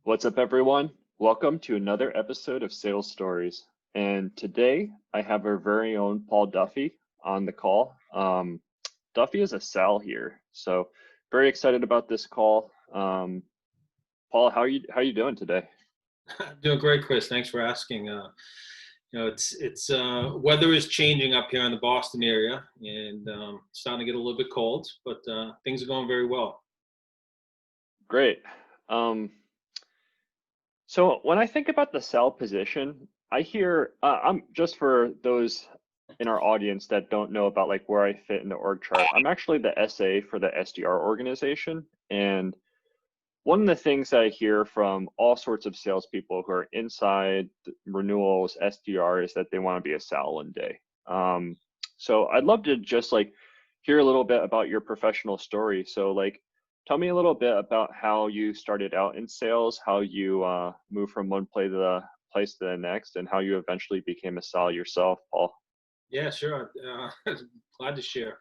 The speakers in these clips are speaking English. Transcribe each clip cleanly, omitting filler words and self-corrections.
What's up, everyone? Welcome to another episode of Sales Stories. And today I have our very own Paul Duffy on the call. Duffy is a Sal here, so very excited about this call. Paul, how you doing today? Doing great, Chris. Thanks for asking. It's weather is changing up here in the Boston area, and starting to get a little bit cold, but things are going very well. Great. So when I think about the Sal position, I hear I'm just for those in our audience that don't know about like where I fit in the org chart. I'm actually the SA for the SDR organization, and one of the things that I hear from all sorts of salespeople who are inside renewals, SDR, is that they want to be a Sal one day. So I'd love to just like hear a little bit about your professional story. So like, tell me a little bit about how you started out in sales, how you moved from one place to the next, and how you eventually became a Sal yourself, Paul. Yeah, sure. Glad to share.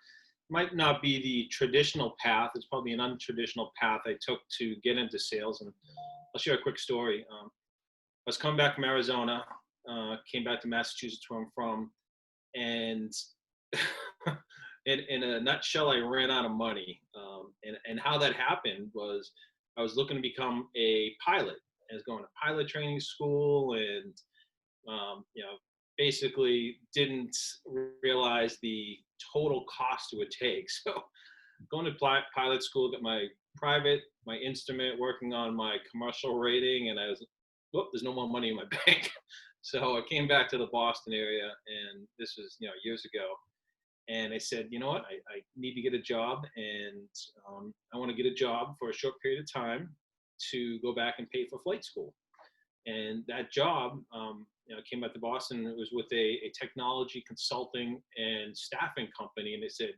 Might not be the traditional path. It's probably an untraditional path I took to get into sales. And I'll share a quick story. I was coming back from Arizona, came back to Massachusetts where I'm from, and in a nutshell, I ran out of money. And how that happened was I was looking to become a pilot. I was going to pilot training school and, basically didn't realize the total cost it would take. So going to pilot school, got my private, my instrument, working on my commercial rating, and I was, whoop, there's no more money in my bank. So I came back to the Boston area, and this was, years ago. And I said, you know what, I need to get a job, and I want to get a job for a short period of time to go back and pay for flight school. And that job, came back to Boston. It was with a technology consulting and staffing company. And they said,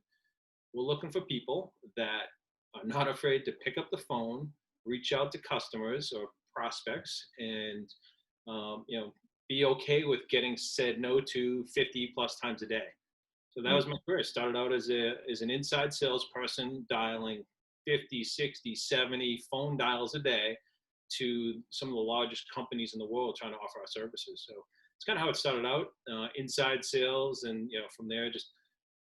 we're looking for people that are not afraid to pick up the phone, reach out to customers or prospects, and, be okay with getting said no to 50 plus times a day. So that was my career. I started out as an inside salesperson, dialing 50, 60, 70 phone dials a day to some of the largest companies in the world trying to offer our services. So it's kind of how it started out, inside sales. And, from there, just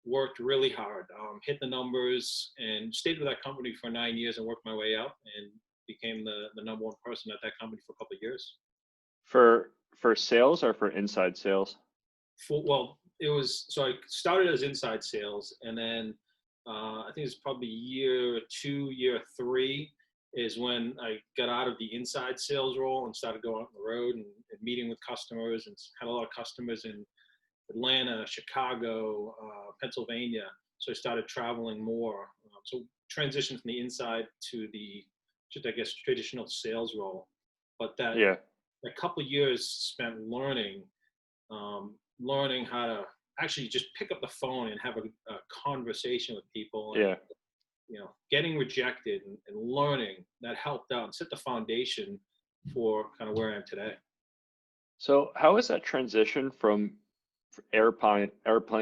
worked really hard, hit the numbers, and stayed with that company for 9 years and worked my way up and became the number one person at that company for a couple of years. For sales or for inside sales? So I started as inside sales, and then I think it's probably year 2, year 3 is when I got out of the inside sales role and started going out on the road and meeting with customers, and had a lot of customers in Atlanta, Chicago, Pennsylvania. So I started traveling more. So transitioned from the inside to the, just I guess, traditional sales role. But that a couple of years spent learning how to actually just pick up the phone and have a conversation with people. And, getting rejected and learning, that helped out and set the foundation for kind of where I am today. So how is that transition from airplane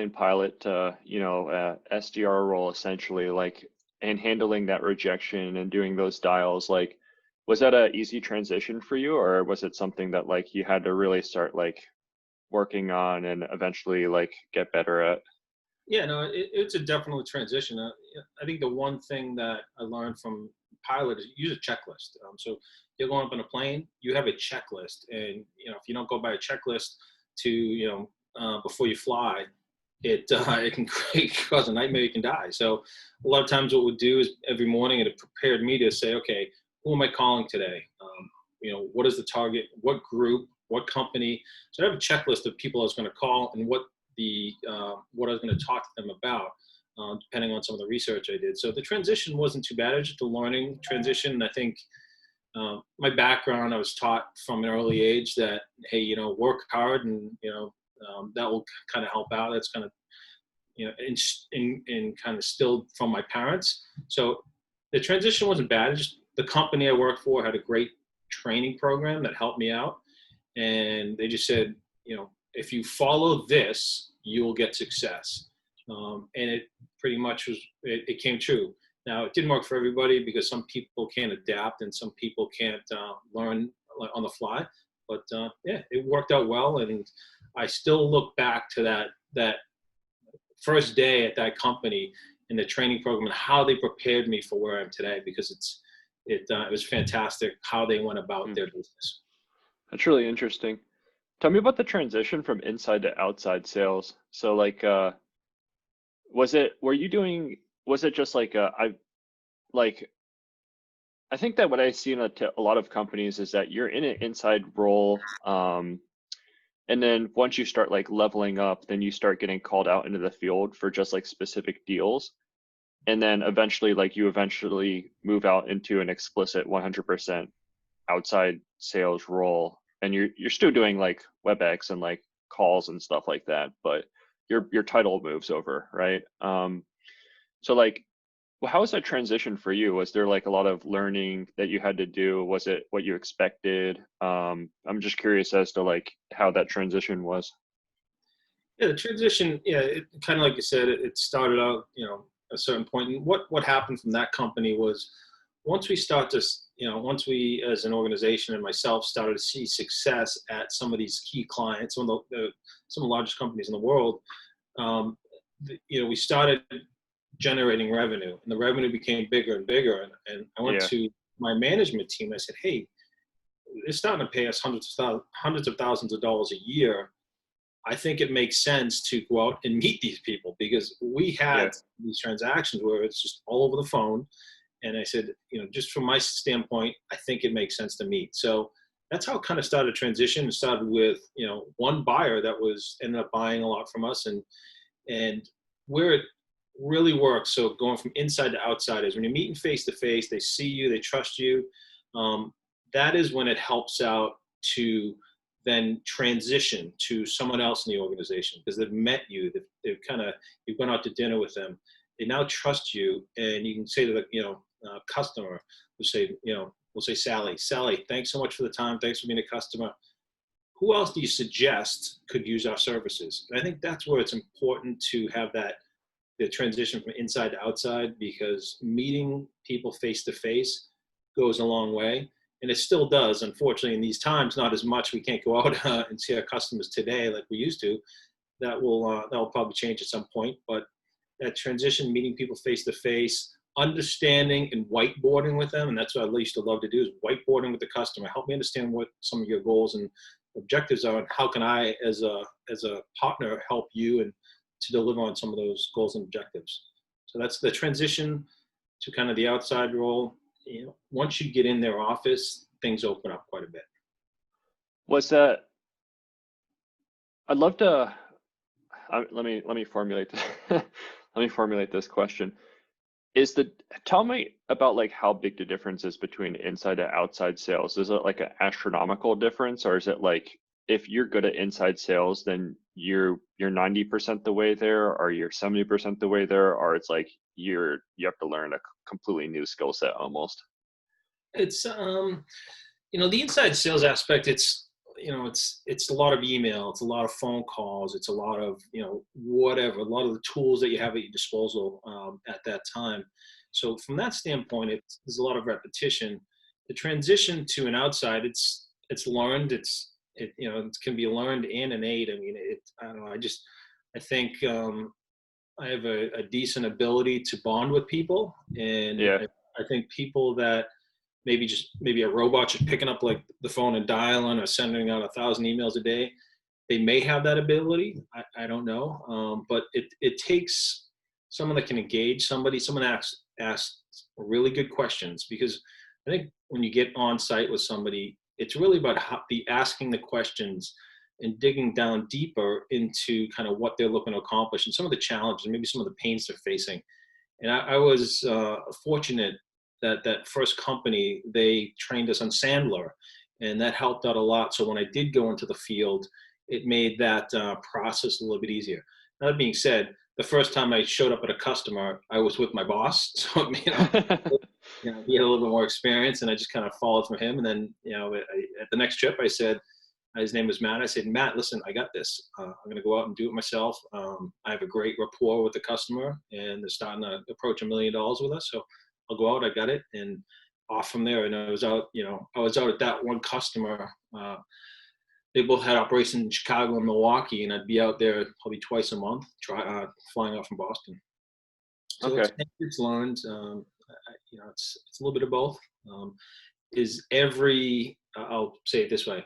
pilot to, SDR role essentially, like, and handling that rejection and doing those dials? Like, was that an easy transition for you, or was it something that like you had to really start like working on and eventually like get better at? Yeah, no, it's a definite transition. I think the one thing that I learned from pilot is use a checklist. So you're going up in a plane, you have a checklist, and if you don't go by a checklist to before you fly, it can cause a nightmare. You can die. So a lot of times what we'll do is every morning it prepared me to say, okay, who am I calling today? What is the target? What group? What company? So I have a checklist of people I was going to call and what I was going to talk to them about, depending on some of the research I did. So the transition wasn't too bad. It was just a learning transition. I think my background, I was taught from an early age that, hey, work hard, and that will kind of help out. That's kind of in kind of still from my parents. So the transition wasn't bad. It's just the company I worked for had a great training program that helped me out, and they just said, if you follow this, you will get success. And it pretty much it came true. Now, it didn't work for everybody because some people can't adapt and some people can't learn on the fly. But yeah, it worked out well, and I still look back to that first day at that company in the training program and how they prepared me for where I am today, because it was fantastic how they went about Hmm. their business. That's really interesting. Tell me about the transition from inside to outside sales. So like, was it just like, like, I think that what I see in a lot of companies is that you're in an inside role, and then once you start like leveling up, then you start getting called out into the field for just like specific deals. And then eventually, like you eventually move out into an explicit 100% outside sales role, and you're still doing like WebEx and like calls and stuff like that, but your title moves over, right? So like, well, how was that transition for you? Was there like a lot of learning that you had to do? Was it what you expected? I'm just curious as to like how that transition was. Yeah, the transition, yeah, it kind of like you said, it started out, a certain point. And what happened from that company was once we start to, once we as an organization and myself started to see success at some of these key clients, some of the largest companies in the world, um, we started generating revenue, and the revenue became bigger and bigger. And I went Yeah, to my management team. I said, hey, they're starting to pay us hundreds of thousands of dollars a year. I think it makes sense to go out and meet these people, because we had yeah. these transactions where it's just all over the phone. And I said, just from my standpoint, I think it makes sense to meet. So that's how it kind of started a transition. It started with, one buyer that was ended up buying a lot from us, and where it really works. So going from inside to outside is when you're meeting face to face, they see you, they trust you. Um, that is when it helps out to then transition to someone else in the organization, because they've met you, they've kind of, you've gone out to dinner with them, they now trust you, and you can say to the customer, we'll say Sally, thanks so much for the time, thanks for being a customer. Who else do you suggest could use our services? And I think that's where it's important to have the transition from inside to outside, because meeting people face to face goes a long way. And it still does, unfortunately, in these times, not as much. We can't go out and see our customers today like we used to. That will probably change at some point. But that transition, meeting people face to face, understanding and whiteboarding with them, and that's what I used to love to do, is whiteboarding with the customer. Help me understand what some of your goals and objectives are, and how can I, as a partner, help you and to deliver on some of those goals and objectives. So that's the transition to kind of the outside role. Once you get in their office, things open up quite a bit. Was that? I'd love to. Let me formulate this. Let me formulate this question. Tell me about like how big the difference is between inside and outside sales. Is it like an astronomical difference, or is it like if you're good at inside sales, then you're 90% the way there, or you're 70% the way there, or it's like you have to learn a completely new skill set almost? It's the inside sales aspect. It's a lot of email, it's a lot of phone calls, it's a lot of whatever, a lot of the tools that you have at your disposal at that time. So from that standpoint, there's a lot of repetition. The transition to an outside, it's learned. It can be learned and innate. I mean, I don't know. I think I have a decent ability to bond with people, and Yeah, I think people that maybe a robot just picking up like the phone and dialing or sending out 1,000 emails a day, they may have that ability. I don't know, but it takes someone that can engage somebody, someone asks really good questions, because I think when you get on site with somebody, it's really about the asking the questions and digging down deeper into kind of what they're looking to accomplish and some of the challenges and maybe some of the pains they're facing. And I was fortunate that first company, they trained us on Sandler, and that helped out a lot. So when I did go into the field, it made that process a little bit easier. That being said, the first time I showed up at a customer, I was with my boss, so he had a little bit more experience, and I just kind of followed from him. And then at the next trip, I said, His name was Matt. I said, Matt, listen, I got this. I'm going to go out and do it myself. I have a great rapport with the customer, and they're starting to approach $1 million with us. So I'll go out. I got it, and off from there. And I was out at that one customer. They both had operations in Chicago and Milwaukee, and I'd be out there probably twice a month, flying out from Boston. So Okay. it's learned. It's a little bit of both. I'll say it this way: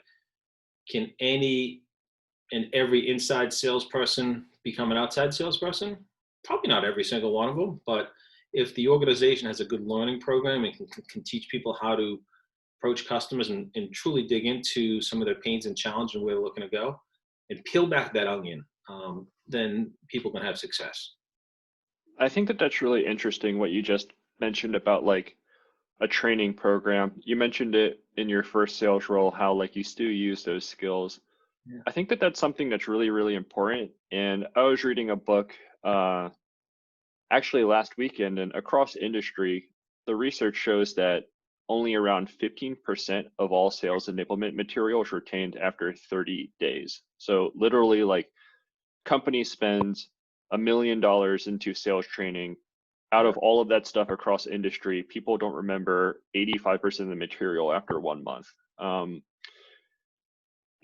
can any and every inside salesperson become an outside salesperson? Probably not every single one of them, but if the organization has a good learning program and can teach people how to approach customers and truly dig into some of their pains and challenges and where they're looking to go and peel back that onion, then people can have success. I think that that's really interesting what you just mentioned about like a training program. You mentioned it in your first sales role, how like you still use those skills. Yeah. I think that that's something that's really, really important. And I was reading a book actually last weekend, and across industry, the research shows that only around 15% of all sales enablement material is retained after 30 days. So literally like companies spend $1 million into sales training. Out of all of that stuff across industry, people don't remember 85% of the material after 1 month. I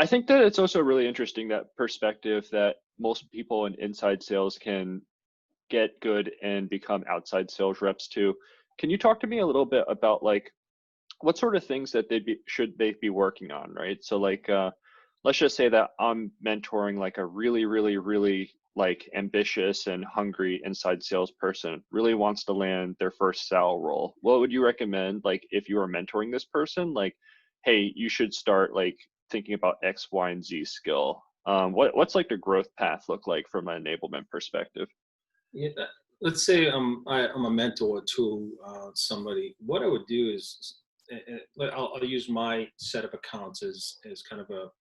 think that it's also really interesting, that perspective that most people in inside sales can get good and become outside sales reps too. Can you talk to me a little bit about like what sort of things that should they be working on, right? So like let's just say that I'm mentoring like a really, really, really like ambitious and hungry inside salesperson, really wants to land their first sal role. What would you recommend, like if you are mentoring this person, like, hey, you should start like thinking about X, Y, and Z skill? What's like the growth path look like from an enablement perspective? Yeah, let's say I'm a mentor to somebody. What I would do is I'll use my set of accounts as kind of a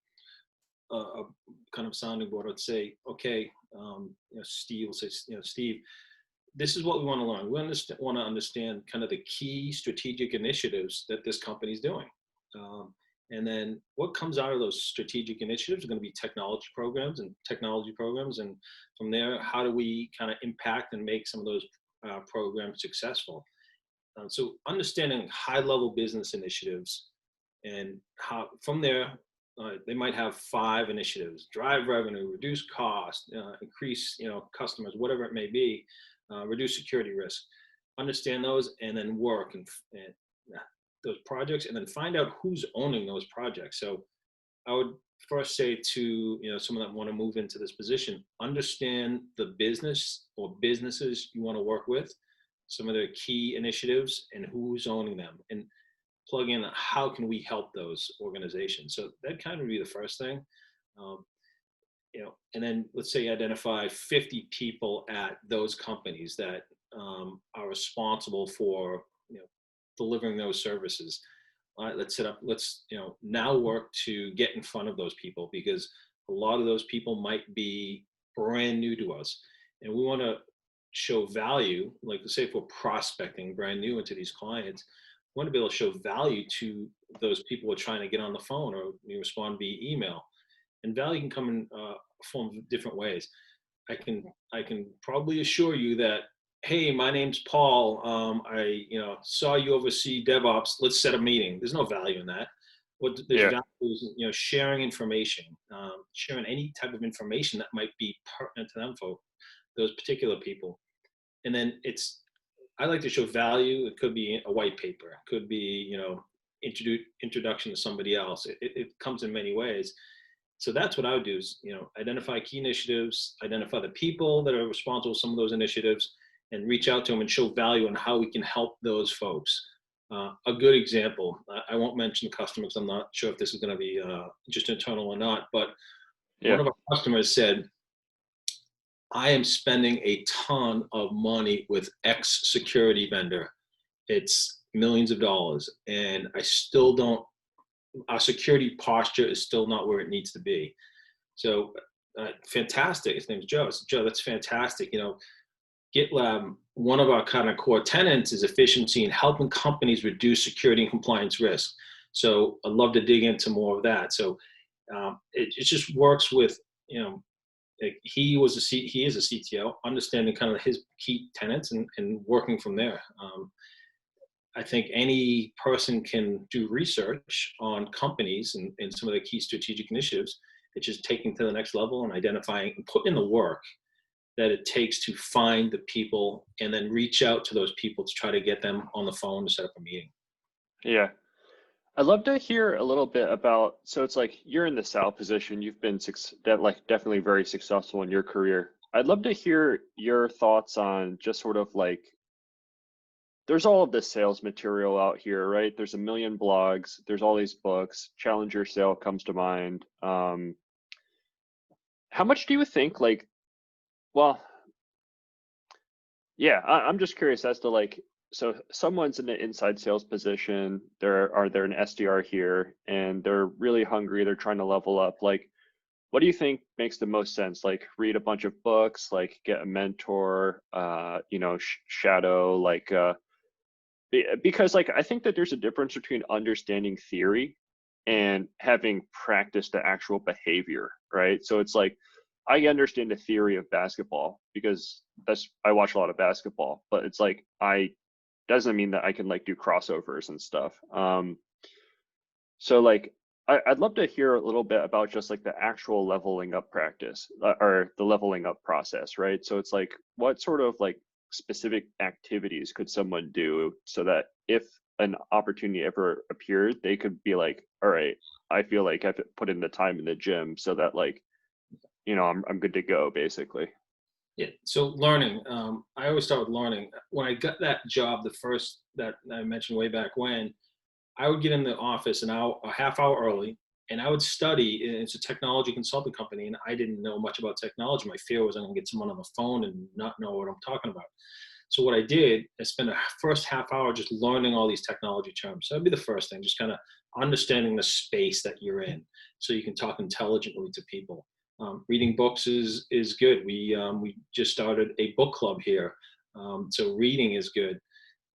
kind of sounding board. I'd say, okay, Steve will say, Steve, this is what we want to learn. We want to understand kind of the key strategic initiatives that this company is doing. And then what comes out of those strategic initiatives are going to be technology programs. And from there, how do we kind of impact and make some of those programs successful? So understanding high level business initiatives, and how from there, they might have 5 initiatives: drive revenue, reduce cost, increase customers, whatever it may be, reduce security risk. Understand those, and then work and those projects, and then find out who's owning those projects. So I would first say to someone that want to move into this position, understand the business or businesses you want to work with, some of their key initiatives, and who's owning them, and plug in how can we help those organizations. So that kind of would be the first thing. And then let's say identify 50 people at those companies that are responsible for delivering those services. All right, let's now work to get in front of those people, because a lot of those people might be brand new to us, and we want to show value. Like, let's say if we're prospecting brand new into these clients, we want to be able to show value to those people who are trying to get on the phone or respond via email. And value can come in forms of different ways. I can probably assure you that, hey, my name's Paul. I saw you oversee DevOps. Let's set a meeting. There's no value in that. What there's value is sharing information, sharing any type of information that might be pertinent to them, for those particular people. And then I like to show value. It could be a white paper. It could be introduction to somebody else. It comes in many ways. So that's what I would do is identify key initiatives, identify the people that are responsible for some of those initiatives, and reach out to them and show value on how we can help those folks. A good example, I won't mention the customer because I'm not sure if this is going to be just internal or not, but one of our customers said, I am spending a ton of money with X security vendor. It's millions of dollars, and our security posture is still not where it needs to be. So fantastic. His name's Joe. So Joe, that's fantastic. GitLab, one of our kind of core tenets is efficiency and helping companies reduce security and compliance risk. So I'd love to dig into more of that. So It just works with, like he is a CTO, understanding kind of his key tenets and working from there. I think any person can do research on companies and some of the key strategic initiatives. It's just taking to the next level and identifying and putting in the work that it takes to find the people and then reach out to those people to try to get them on the phone to set up a meeting. Yeah. I'd love to hear a little bit about, so it's like you're in the sales position, you've been definitely very successful in your career. I'd love to hear your thoughts on just sort of like, there's all of this sales material out here, right? There's a million blogs, there's all these books, Challenger Sale comes to mind. How much do you think like, well, yeah, I'm just curious as to like, so someone's in an inside sales position, they're an SDR here and they're really hungry, they're trying to level up. Like, what do you think makes the most sense? Like read a bunch of books, like get a mentor, shadow, like, because like, I think that there's a difference between understanding theory and having practiced the actual behavior, right? So it's like, I understand the theory of basketball because I watch a lot of basketball, but it's like, doesn't mean that I can like do crossovers and stuff. So like, I'd love to hear a little bit about just like the actual leveling up practice or the leveling up process, right? So it's like, what sort of like specific activities could someone do so that if an opportunity ever appeared, they could be like, all right, I feel like I've put in the time in the gym so that like, I'm good to go basically. Yeah. So learning, I always start with learning. When I got that job, the first that I mentioned way back when, I would get in the office a half hour early, and I would study. It's a technology consulting company, and I didn't know much about technology. My fear was I'm going to get someone on the phone and not know what I'm talking about. So what I did, I spent the first half hour just learning all these technology terms. So that'd be the first thing, just kind of understanding the space that you're in, so you can talk intelligently to people. Reading books is good. We just started a book club here, so reading is good.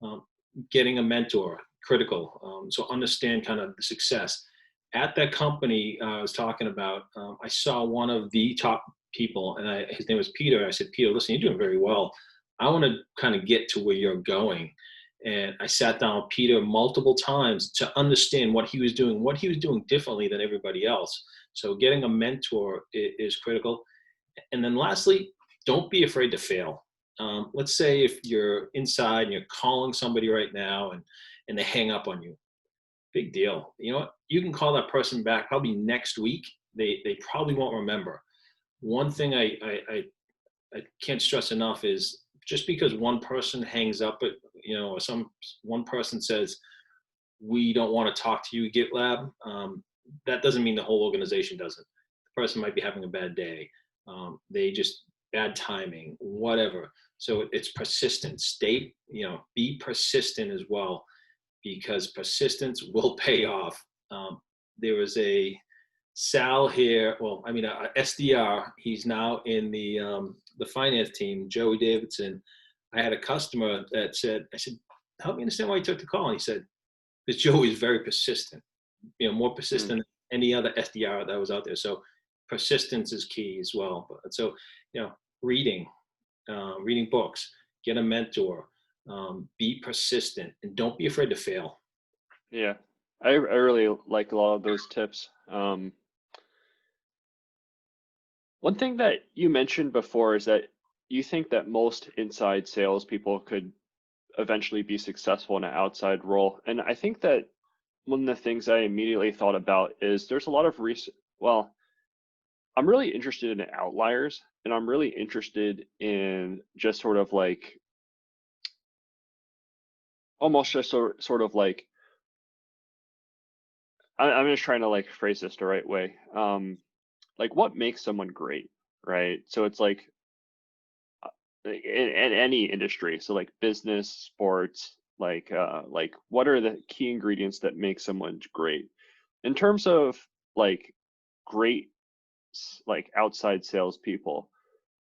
Um, Getting a mentor, critical. So understand kind of the success at that company I was talking about. I saw one of the top people, and his name was Peter. I said, Peter, listen, you're doing very well. I want to kind of get to where you're going. And I sat down with Peter multiple times to understand what he was doing differently than everybody else. So getting a mentor is critical. And then lastly, don't be afraid to fail. Let's say if you're inside and you're calling somebody right now and they hang up on you, big deal. You know what? You can call that person back probably next week. They probably won't remember. One thing I can't stress enough is just because one person hangs up, or one person says, we don't want to talk to you, GitLab, that doesn't mean the whole organization doesn't. The person might be having a bad day. They just bad timing, whatever. So it's persistence. Be persistent as well, because persistence will pay off. There was a Sal here, a SDR. He's now in the finance team, Joey Davidson. I had a customer that I said, help me understand why you took the call. And he said, because Joey is very persistent, more persistent than any other SDR that was out there. So persistence is key as well. So, reading books, get a mentor, be persistent, and don't be afraid to fail. Yeah, I really like a lot of those tips. One thing that you mentioned before is that you think that most inside salespeople could eventually be successful in an outside role. And I think that one of the things I immediately thought about is there's a lot of well, I'm really interested in outliers, and I'm really interested in just sort of like, almost just sort of like, I'm just trying to like phrase this the right way. Like what makes someone great, right? So it's like in any industry, so like business, sports, like what are the key ingredients that make someone great? In terms of like great like outside salespeople,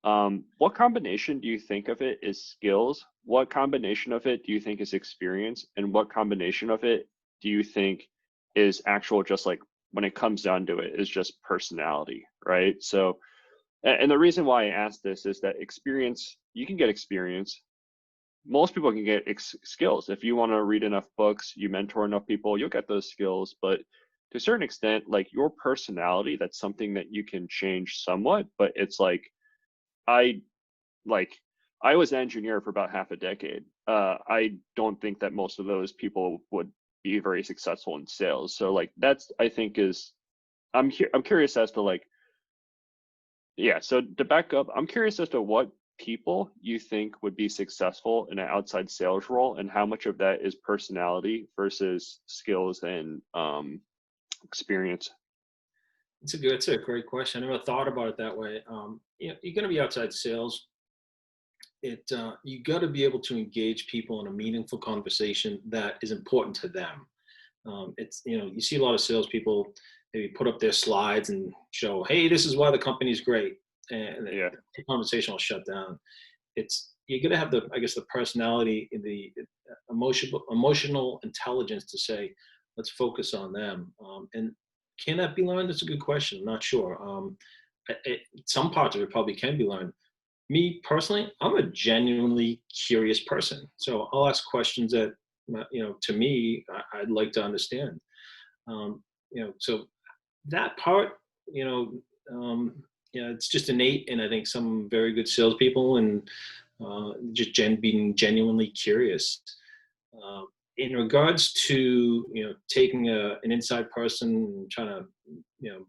what combination do you think of it is skills? What combination of it do you think is experience? And what combination of it do you think is actual just like when it comes down to it is just personality, right? So, and the reason why I asked this is that experience, you can get experience. Most people can get skills. If you want to read enough books, you mentor enough people, you'll get those skills. But to a certain extent, like your personality, that's something that you can change somewhat. But it's like, I like, I was an engineer for about half a decade. I don't think that most of those people would be very successful in sales. So like that's, I think is, I'm curious as to like, yeah, so to back up, I'm curious as to what people you think would be successful in an outside sales role and how much of that is personality versus skills and experience. It's a great question. I never thought about it that way. You're going to be outside sales. You got to be able to engage people in a meaningful conversation that is important to them. You see a lot of salespeople maybe put up their slides and show, hey, this is why the company's great, and Yeah, the conversation will shut down. You got to have the personality, the emotional intelligence to say, let's focus on them. And can that be learned? That's a good question. I'm not sure. Some parts of it probably can be learned. Me personally, I'm a genuinely curious person, so I'll ask questions that to me I'd like to understand. So that part, you know, it's just innate, and I think some very good salespeople and just being genuinely curious. In regards to taking an inside person and trying to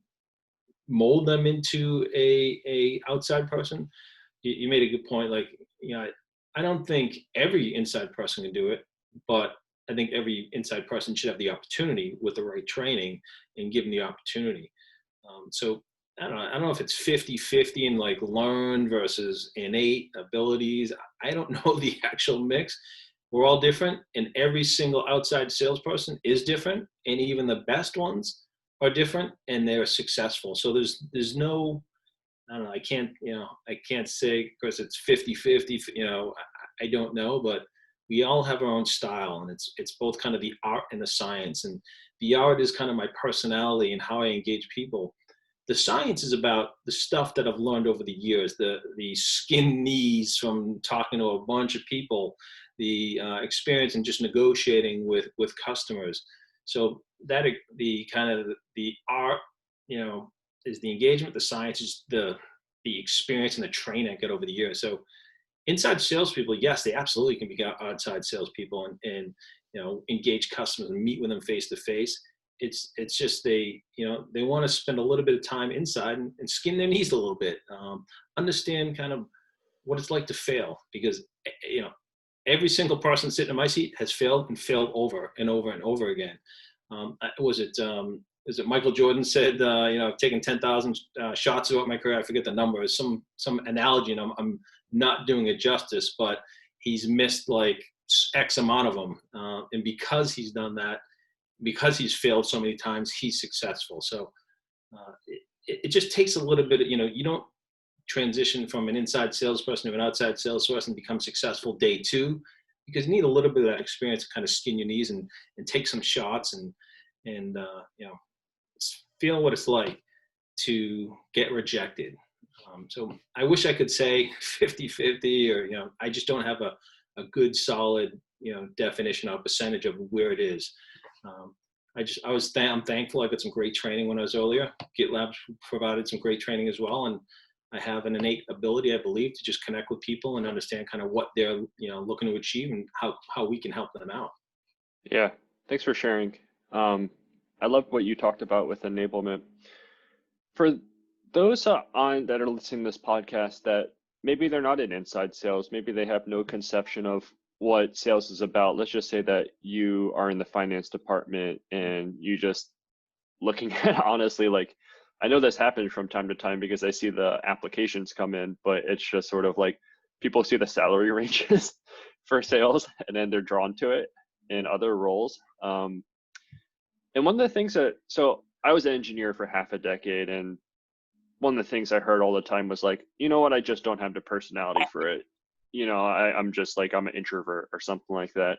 mold them into a outside person, you made a good point. Like, I don't think every inside person can do it, but I think every inside person should have the opportunity with the right training and given the opportunity. So I don't know if it's 50-50 in like learned versus innate abilities. I don't know the actual mix. We're all different, and every single outside salesperson is different, and even the best ones are different, and they're successful. So there's no, I don't know. I can't say because it's 50-50, I don't know, but we all have our own style, and it's both kind of the art and the science. And the art is kind of my personality and how I engage people. The science is about the stuff that I've learned over the years, the skin knees from talking to a bunch of people, the experience in just negotiating with customers. So that the kind of the art, is the engagement. The science is the experience and the training I get over the years. So inside salespeople, yes, they absolutely can be outside salespeople and engage customers and meet with them face to face. It's just they want to spend a little bit of time inside and skin their knees a little bit, understand kind of what it's like to fail, because every single person sitting in my seat has failed and failed over and over and over again. Was it Michael Jordan said, I've taken 10,000 shots throughout my career. I forget the number. It's some analogy, and I'm not doing it justice, but he's missed like X amount of them. And because he's done that, because he's failed so many times, he's successful. So it just takes a little bit of, you don't transition from an inside salesperson to an outside salesperson and become successful day two, because you need a little bit of that experience to kind of skin your knees and take some shots and feel what it's like to get rejected. So I wish I could say 50-50, or, I just don't have a good solid, definition or percentage of where it is. I'm thankful I got some great training when I was earlier. GitLab provided some great training as well. And I have an innate ability, I believe, to just connect with people and understand kind of what they're, looking to achieve and how we can help them out. Yeah, thanks for sharing. I love what you talked about with enablement. For those that are listening to this podcast that maybe they're not in inside sales, maybe they have no conception of what sales is about. Let's just say that you are in the finance department and you just looking at, honestly, like, I know this happens from time to time because I see the applications come in, but it's just sort of like people see the salary ranges for sales and then they're drawn to it in other roles. And one of the things so I was an engineer for half a decade, and one of the things I heard all the time was like, you know what, I just don't have the personality for it. I'm just like, I'm an introvert or something like that.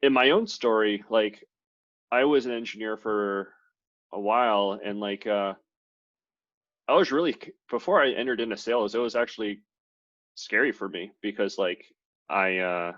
In my own story, like, I was an engineer for a while, and like I was really before I entered into sales, it was actually scary for me because like I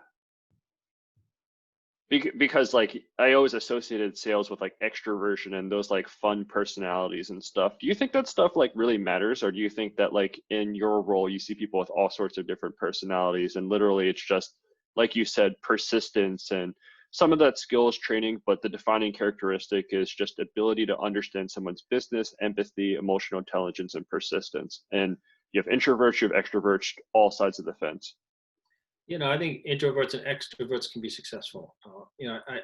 because like I always associated sales with like extroversion and those like fun personalities and stuff. Do you think that stuff like really matters, or do you think that like in your role you see people with all sorts of different personalities and literally it's just like you said, persistence and some of that skills training, but the defining characteristic is just ability to understand someone's business, empathy, emotional intelligence, and persistence. And you have introverts, you have extroverts, all sides of the fence. I think introverts and extroverts can be successful.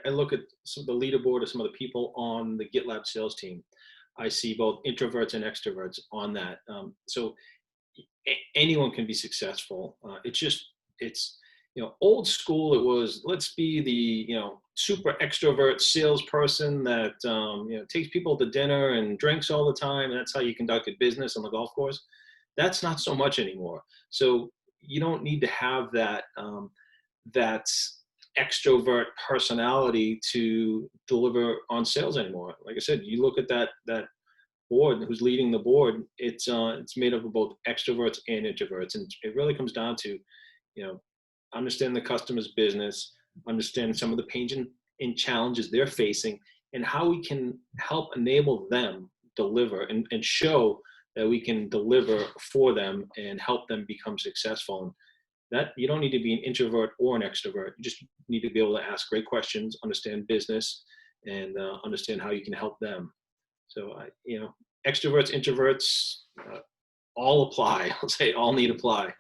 I look at some of the leaderboard of some of the people on the GitLab sales team. I see both introverts and extroverts on that. So anyone can be successful. It's old school. It was, let's be the super extrovert salesperson that takes people to dinner and drinks all the time, and that's how you conducted business on the golf course. That's not so much anymore. So you don't need to have that extrovert personality to deliver on sales anymore. Like I said, you look at that board, who's leading the board, it's made up of both extroverts and introverts, and it really comes down to understand the customer's business, understand some of the pains and challenges they're facing, and how we can help enable them deliver and show that we can deliver for them and help them become successful. And that you don't need to be an introvert or an extrovert. You just need to be able to ask great questions, understand business, and understand how you can help them. So, extroverts, introverts, all apply. I'll say all need apply.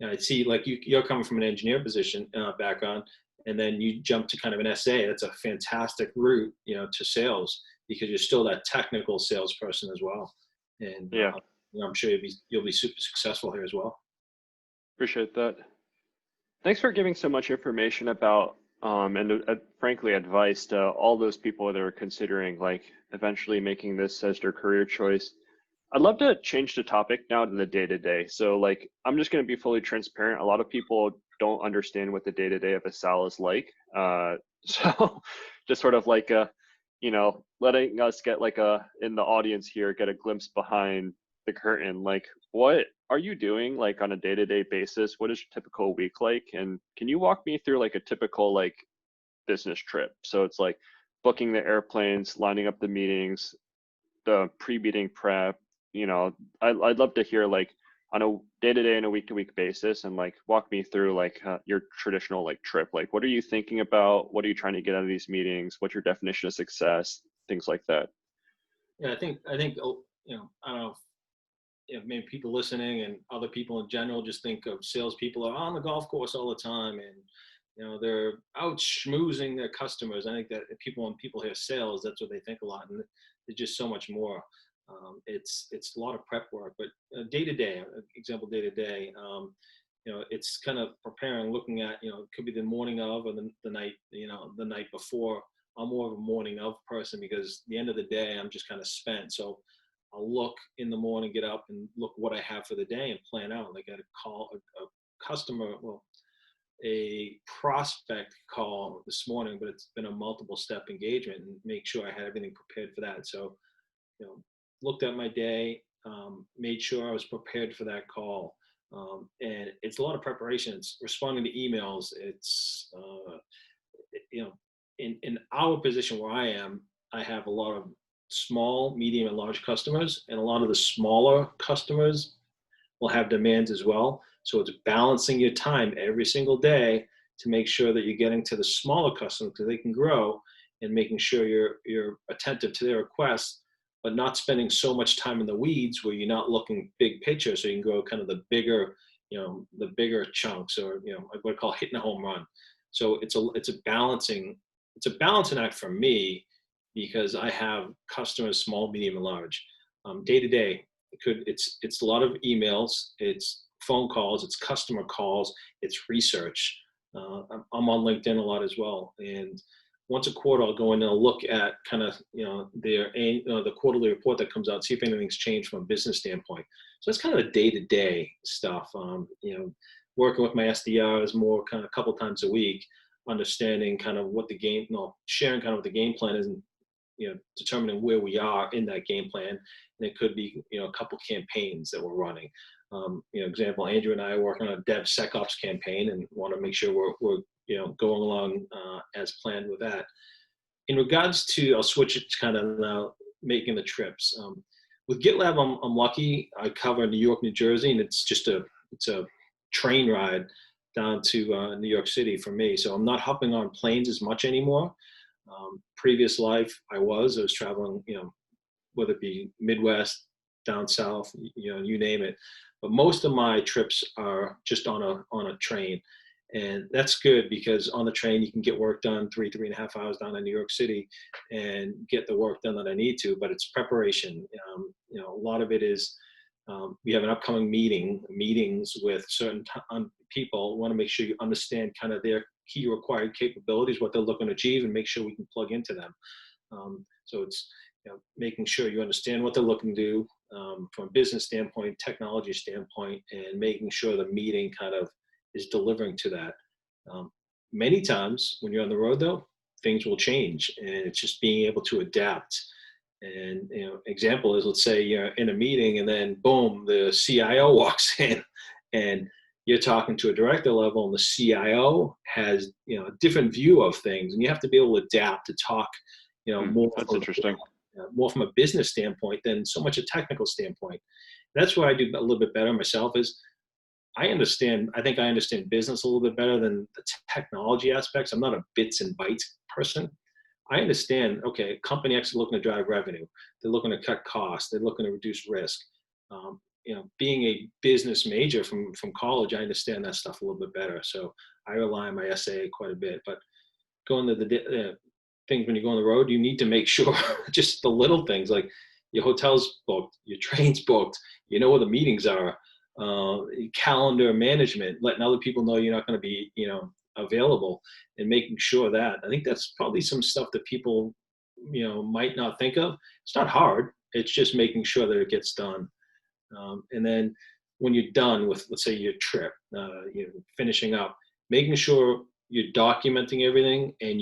I see like you're coming from an engineer position background, and then you jump to kind of an SA. That's a fantastic route, to sales, because you're still that technical salesperson as well. And Yeah, I'm sure you'll be super successful here as well. appreciate that. Thanks for giving so much information about and frankly advice to all those people that are considering like eventually making this as their career choice. I'd love to change the topic now to the day-to-day. So like I'm just going to be fully transparent. A lot of people don't understand what the day-to-day of a SAL is like. So just sort of like letting us get like in the audience here get a glimpse behind the curtain. Like what are you doing like on a day-to-day basis? What is your typical week like? And can you walk me through like a typical like business trip? So it's like booking the airplanes, lining up the meetings, the pre-meeting prep. I'd love to hear like on a day-to-day and a week-to-week basis and like walk me through like your traditional like trip. Like what are you thinking about? What are you trying to get out of these meetings? What's your definition of success? Things like that. Yeah, I think I don't know if maybe people listening and other people in general just think of salespeople are on the golf course all the time, and they're out schmoozing their customers. I think that when people hear sales, that's what they think a lot, and there's just so much more. It's a lot of prep work, but day to day, example day to day, it's kind of preparing, looking at, it could be the morning of or the night, the night before. I'm more of a morning of person because at the end of the day, I'm just kind of spent. So I'll look in the morning, get up and look what I have for the day and plan out. Like I had to call a customer, well, a prospect call this morning, but it's been a multiple step engagement and make sure I had everything prepared for that. So, looked at my day, made sure I was prepared for that call. And it's a lot of preparation. It's responding to emails. It's, in our position where I am, I have a lot of small, medium, and large customers, and a lot of the smaller customers will have demands as well. So it's balancing your time every single day to make sure that you're getting to the smaller customers because they can grow, and making sure you're attentive to their requests, but not spending so much time in the weeds where you're not looking big picture. So you can grow kind of the bigger chunks, or like what I call hitting a home run. So it's a balancing act for me because I have customers small, medium, and large. Day to day, it's a lot of emails, it's phone calls, it's customer calls, it's research. I'm on LinkedIn a lot as well, and once a quarter I'll go in and I'll look at kind of the quarterly report that comes out, see if anything's changed from a business standpoint. So that's kind of the day-to-day stuff. Working with my SDRs more kind of a couple times a week, understanding kind of what the game, sharing kind of what the game plan is, and determining where we are in that game plan. And it could be, a couple campaigns that we're running. Example, Andrew and I are working on a DevSecOps campaign and want to make sure we're going along as planned with that. In regards to, I'll switch it to kind of now making the trips. With GitLab, I'm lucky. I cover New York, New Jersey, and it's a train ride down to New York City for me. So I'm not hopping on planes as much anymore. Previous life, I was traveling, whether it be Midwest, down south, you name it. But most of my trips are just on a train. And that's good because on the train, you can get work done 3.5 hours down in New York City and get the work done that I need to, but it's preparation. A lot of it is, we have an upcoming meetings with certain people. We want to make sure you understand kind of their key required capabilities, what they're looking to achieve, and make sure we can plug into them. So it's, making sure you understand what they're looking to do from a business standpoint, technology standpoint, and making sure the meeting kind of is delivering to that. Many times when you're on the road though, things will change, and it's just being able to adapt. And example is, let's say you're in a meeting and then boom, the CIO walks in and you're talking to a director level, and the CIO has a different view of things, and you have to be able to adapt to talk more. That's interesting. More from a business standpoint than so much a technical standpoint. That's where I do a little bit better myself. Is I think I understand business a little bit better than the technology aspects. I'm not a bits and bytes person. I understand, okay, company X is looking to drive revenue. They're looking to cut costs. They're looking to reduce risk. Being a business major from college, I understand that stuff a little bit better. So I rely on my SAA quite a bit. But going to the things when you go on the road, you need to make sure just the little things like your hotel's booked, your train's booked, where the meetings are, calendar management, letting other people know you're not going to be, available, and making sure that. I think that's probably some stuff that people, might not think of. It's not hard. It's just making sure that it gets done. And then when you're done with, let's say, your trip, finishing up, making sure you're documenting everything and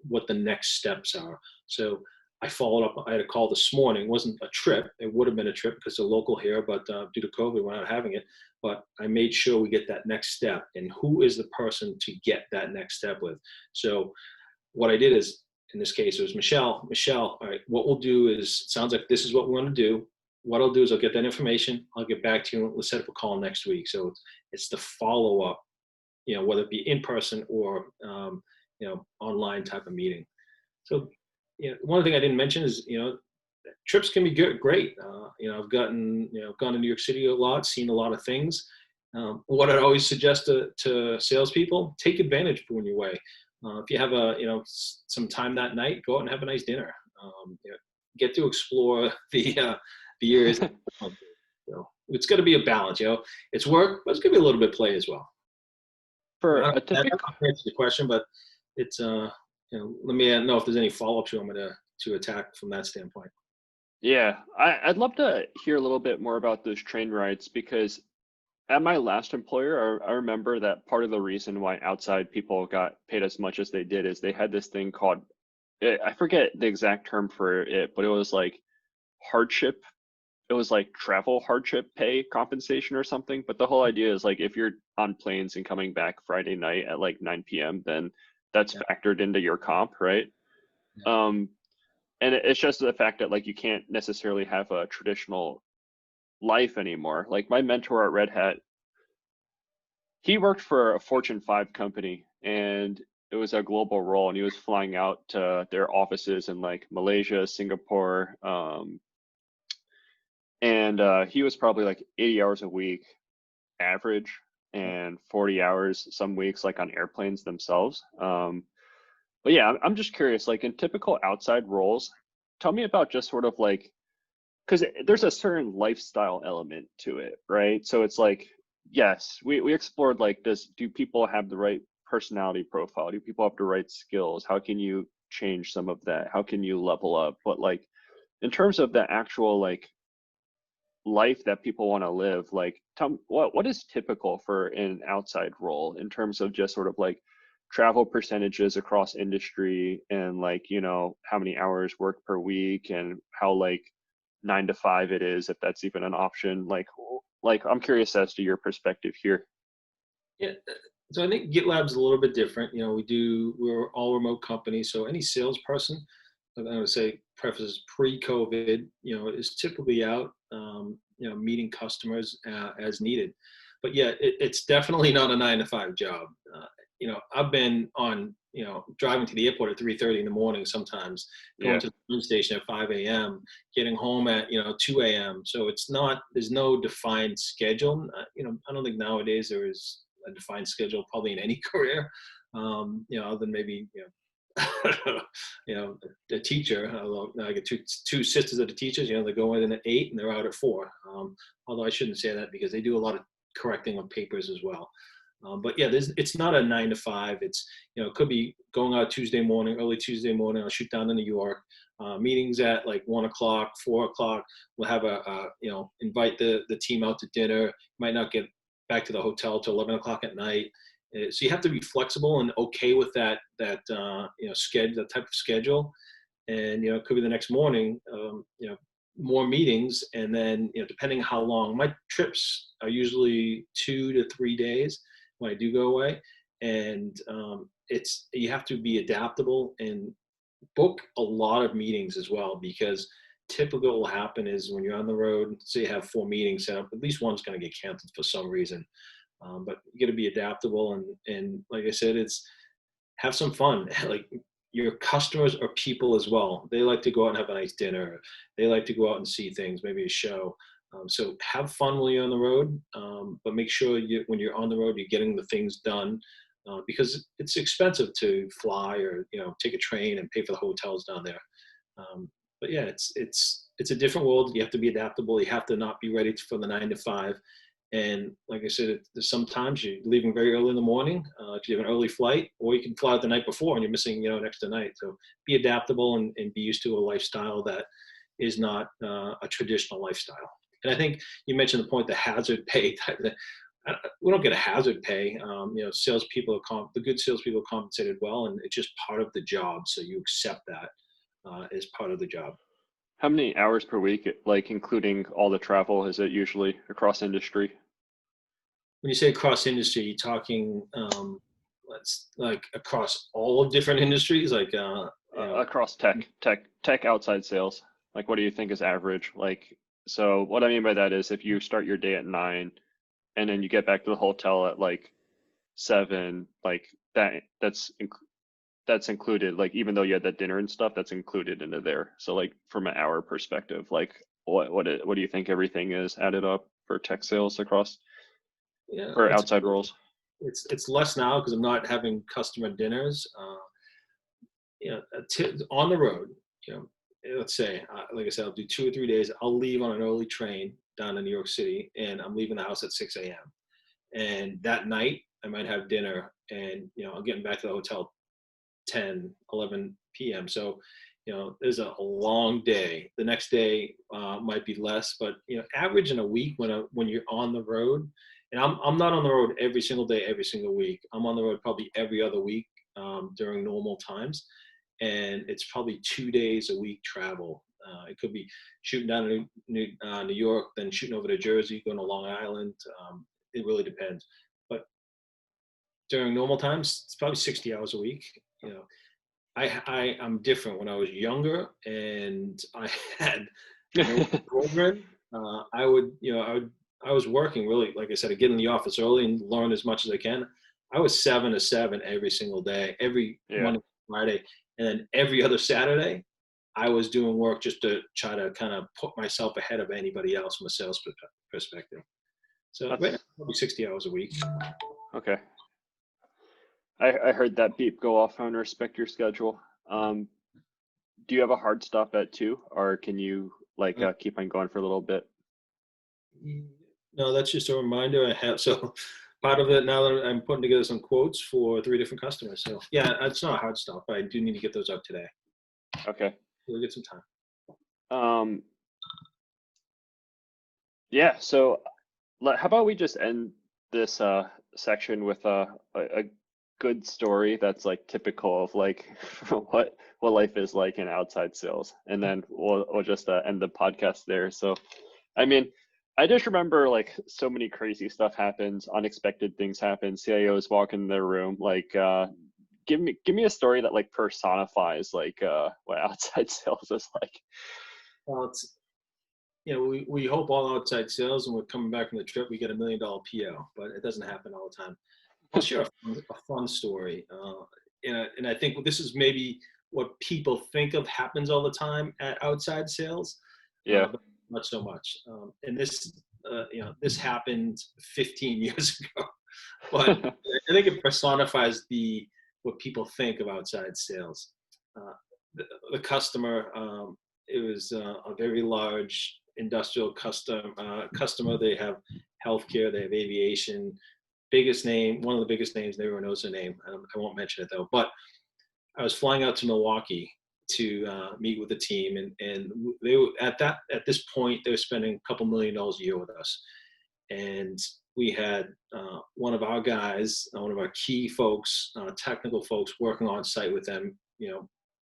what the next steps are. So I followed up. I had a call this morning. It wasn't a trip. It would have been a trip because they're local here, but due to COVID, we're not having it. But I made sure we get that next step, and who is the person to get that next step with. So what I did is, in this case, it was Michelle. Michelle, all right, what we'll do is, sounds like this is what we want to do. What I'll do is I'll get that information. I'll get back to you. Let's set up a call next week. So it's the follow-up, whether it be in person or, online type of meeting. So, one thing I didn't mention is, trips can be great. I've gone to New York City a lot, seen a lot of things. What I'd always suggest to salespeople, take advantage when you're away. If you have some time that night, go out and have a nice dinner. Get to explore the areas. It's got to be a balance. It's work, but it's going to be a little bit play as well. For a typical, answer the question, but it's let me know if there's any follow-ups you want me to attack from that standpoint. Yeah, I'd love to hear a little bit more about those train rides, because at my last employer, I remember that part of the reason why outside people got paid as much as they did is they had this thing called, I forget the exact term for it, but it was like hardship. It was like travel hardship pay compensation or something. But the whole idea is like, if you're on planes and coming back Friday night at like 9 p.m., then that's factored into your comp, right? Yeah. And it's just the fact that like you can't necessarily have a traditional life anymore. Like my mentor at Red Hat, he worked for a Fortune 5 company, and it was a global role, and he was flying out to their offices in like Malaysia, Singapore, and he was probably like 80 hours a week average, and 40 hours some weeks like on airplanes themselves. But yeah, I'm just curious, like in typical outside roles, tell me about just sort of like, because there's a certain lifestyle element to it, right? So it's like, yes, we explored like, do people have the right personality profile? Do people have the right skills? How can you change some of that? How can you level up? But like, in terms of the actual like life that people want to live, like tell me what is typical for an outside role in terms of just sort of like travel percentages across industry and like, you know, how many hours worked per week and how like 9 to 5 it is, if that's even an option. Like I'm curious as to your perspective here. Yeah. So I think GitLab's a little bit different. You know, we're all remote companies. So any salesperson, I would say prefaces pre-COVID, you know, is typically out, you know, meeting customers as needed. But yeah, it's definitely not a 9 to 5 job. You know, I've been on, you know, driving to the airport at 3:30 in the morning sometimes, going Yeah. to the train station at 5 a.m., getting home at, you know, 2 a.m. So it's not, there's no defined schedule. You know, I don't think nowadays there is a defined schedule probably in any career, you know, other than maybe, you know, you know, a teacher. Although I get two sisters that are teachers. You know, they go in at 8 and they're out at 4. Although I shouldn't say that because they do a lot of correcting of papers as well. But yeah, it's not a 9 to 5. It's, you know, it could be going out Tuesday morning, early Tuesday morning. I'll shoot down to New York. Meetings at like 1 o'clock, 4 o'clock. We'll have you know, invite the team out to dinner. Might not get back to the hotel till 11 o'clock at night. So you have to be flexible and okay with that you know, schedule, that type of schedule. And, you know, it could be the next morning, you know, more meetings. And then, you know, depending how long, my trips are usually 2 to 3 days when I do go away. And you have to be adaptable and book a lot of meetings as well, because typically what will happen is when you're on the road, say you have 4 meetings set up, at least one's going to get canceled for some reason. But you got to be adaptable, and like I said, it's have some fun. Like, your customers are people as well. They like to go out and have a nice dinner. They like to go out and see things, maybe a show. So have fun while you're on the road, but make sure when you're on the road, you're getting the things done, because it's expensive to fly or, you know, take a train and pay for the hotels down there. But yeah, it's a different world. You have to be adaptable. You have to not be ready for the 9 to 5. And like I said, sometimes you're leaving very early in the morning if you have an early flight, or you can fly out the night before and you're missing, you know, an extra night. So be adaptable and be used to a lifestyle that is not a traditional lifestyle. And I think you mentioned the point, the hazard pay type of thing. We don't get a hazard pay. You know, salespeople the good salespeople are compensated well, and it's just part of the job. So you accept that as part of the job. How many hours per week, like including all the travel, is it usually across industry? When you say across industry, you're talking let's like across all different industries, like you know. Across tech outside sales. Like, what do you think is average? Like, so what I mean by that is if you start your day at 9 and then you get back to the hotel at like 7, like that's included. Like, even though you had that dinner and stuff, that's included into there. So like from an hour perspective, like what do you think everything is added up for tech sales across Yeah, for outside roles? it's less now because I'm not having customer dinners. You know, on the road, you know, let's say, like I said, I'll do 2 or 3 days. I'll leave on an early train down to New York City, and I'm leaving the house at 6 a.m. And that night, I might have dinner, and, you know, I'm getting back to the hotel 10, 11 p.m. So, you know, there's a long day. The next day might be less, but, you know, average in a week when you're on the road, and I'm not on the road every single day, every single week. I'm on the road probably every other week during normal times, and it's probably 2 days a week travel. It could be shooting down to New York, then shooting over to Jersey, going to Long Island. It really depends. But during normal times, it's probably 60 hours a week. You know, I'm different. When I was younger and I had no children, I would, you know, I was working really, like I said, I get in the office early and learn as much as I can. I was 7 to 7 every single day, every Yeah, Monday, Friday, and then every other Saturday, I was doing work just to try to kind of put myself ahead of anybody else from a sales perspective. So right now, that's probably 60 hours a week. okay. I heard that beep go off and respect your schedule. Do you have a hard stop at 2, or can you like Uh, keep on going for a little bit? No, that's just a reminder I have. So part of it now that I'm putting together some quotes for 3 different customers. So yeah, it's not a hard stop, but I do need to get those up today. Okay. We'll get some time. Um, yeah, so how about we just end this section with a good story that's like typical of like what life is like in outside sales, and then we'll just end the podcast there. So, I mean, I just remember like so many crazy stuff happens, unexpected things happen. CIOs walk in their room. Like, give me a story that like personifies like what outside sales is like. Well, it's, we hope all outside sales, and we're coming back from the trip, we get $1 million PO, but it doesn't happen all the time. I'll share a fun story. And I think this is maybe what people think of happens all the time at outside sales, Yeah. but not so much. And this happened 15 years ago, but I think it personifies what people think of outside sales. The customer, it was a very large industrial customer. They have healthcare, they have aviation. Biggest name, one of the biggest names. Everyone knows their name. I won't mention it though. But I was flying out to Milwaukee to meet with the team, and they were at this point they were spending a couple $1 million a year with us, and we had one of our guys, one of our key folks, technical folks, working on site with them,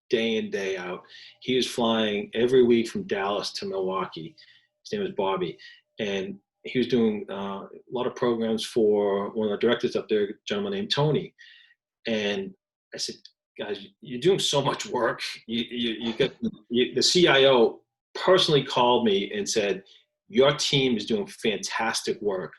day in day out. He was flying every week from Dallas to Milwaukee. His name was Bobby, and he was doing a lot of programs for one of the directors up there, a gentleman named Tony. And I said, guys, you're doing so much work. You got the CIO personally called me and said, your team is doing fantastic work.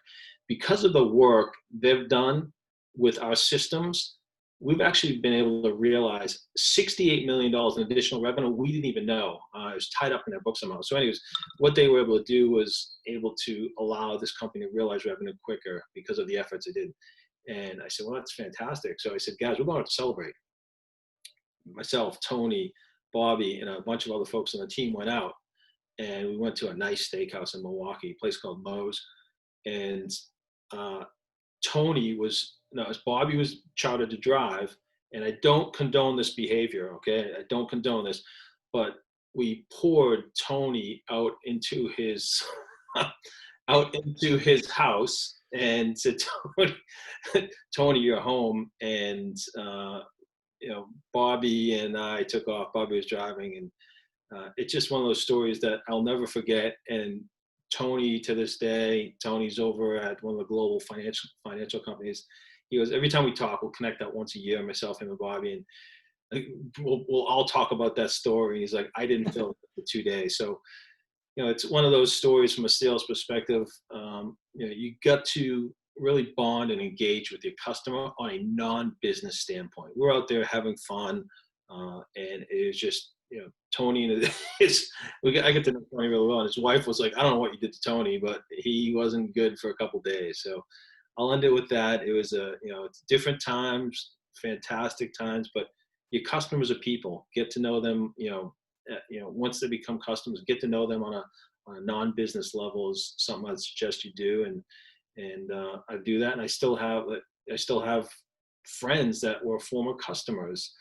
Because of the work they've done with our systems, we've actually been able to realize $68 million in additional revenue we didn't even know. It was tied up in their book somehow. So anyways, what they were able to do was able to allow this company to realize revenue quicker because of the efforts they did. And I said, well, that's fantastic. So I said, guys, we're going to celebrate. Myself, Tony, Bobby, and a bunch of other folks on the team went out, and we went to a nice steakhouse in Milwaukee, a place called Moe's. And Bobby was chartered to drive, and I don't condone this behavior, okay? I don't condone this, but we poured Tony out into his house and said, Tony, you're home. And Bobby and I took off. Bobby was driving, and it's just one of those stories that I'll never forget. And Tony, to this day, Tony's over at one of the global financial companies. He goes, every time we talk, we'll connect that once a year, myself, him, and Bobby, and we'll all talk about that story. And he's like, I didn't feel it for 2 days. So, it's one of those stories from a sales perspective. You got to really bond and engage with your customer on a non-business standpoint. We're out there having fun, and it was just, Tony and I get to know Tony really well. And his wife was like, I don't know what you did to Tony, but he wasn't good for a couple of days. So I'll end it with that. It was it's different times, fantastic times, but your customers are people. Get to know them. Once they become customers, get to know them on a non-business level is something I'd suggest you do. And I do that, and I still have friends that were former customers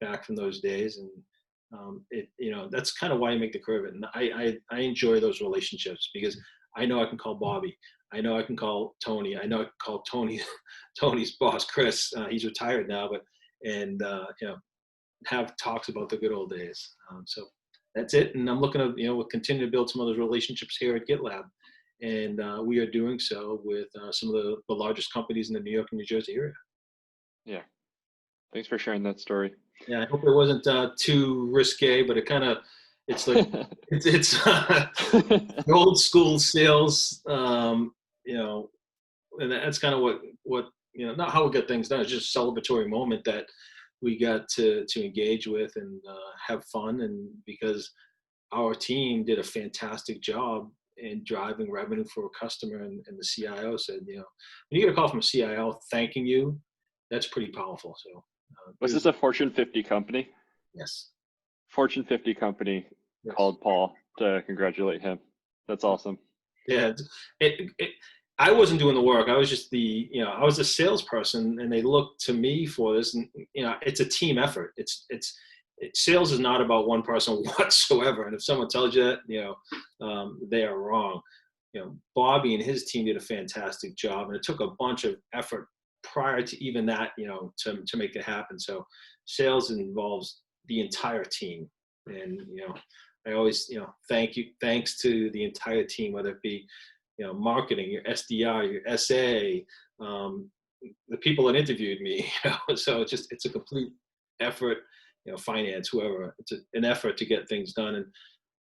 back from those days, and that's kind of why I make the curve. And I enjoy those relationships because I know I can call Bobby, I know I can call Tony, I know I can call Tony's boss, Chris. He's retired now, but have talks about the good old days. So that's it. And I'm looking to, we'll continue to build some of those relationships here at GitLab. And we are doing so with some of the largest companies in the New York and New Jersey area. Yeah. Thanks for sharing that story. Yeah, I hope it wasn't too risque, but it's like, it's old school sales, and that's kind of what not how we get things done. It's just a celebratory moment that we got to engage with and have fun. And because our team did a fantastic job in driving revenue for a customer, and the CIO said, when you get a call from a CIO thanking you, that's pretty powerful. So was this a Fortune 50 company? Yes. Fortune 50 company called Paul to congratulate him. That's awesome. Yeah. I wasn't doing the work. I was just I was a salesperson, and they looked to me for this. And it's a team effort. Sales is not about one person whatsoever. And if someone tells you that, they are wrong. Bobby and his team did a fantastic job, and it took a bunch of effort prior to even that, to make it happen. So sales involves the entire team. And, I always, thanks to the entire team, whether it be, marketing, your SDR, your SA, the people that interviewed me, so it's a complete effort, finance, whoever, it's an effort to get things done.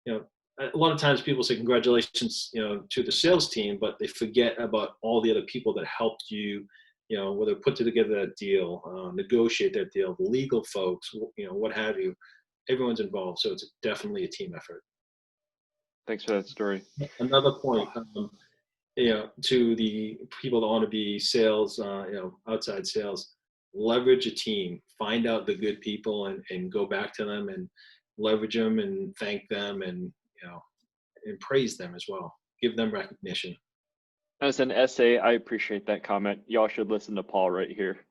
And, a lot of times people say congratulations, to the sales team, but they forget about all the other people that helped you, whether put together that deal, negotiate that deal, the legal folks, what have you. Everyone's involved, so it's definitely a team effort. Thanks for that story. Another point, to the people that want to be sales, outside sales, leverage a team, find out the good people and go back to them and leverage them and thank them and, and praise them as well. Give them recognition. As an SA, I appreciate that comment. Y'all should listen to Paul right here.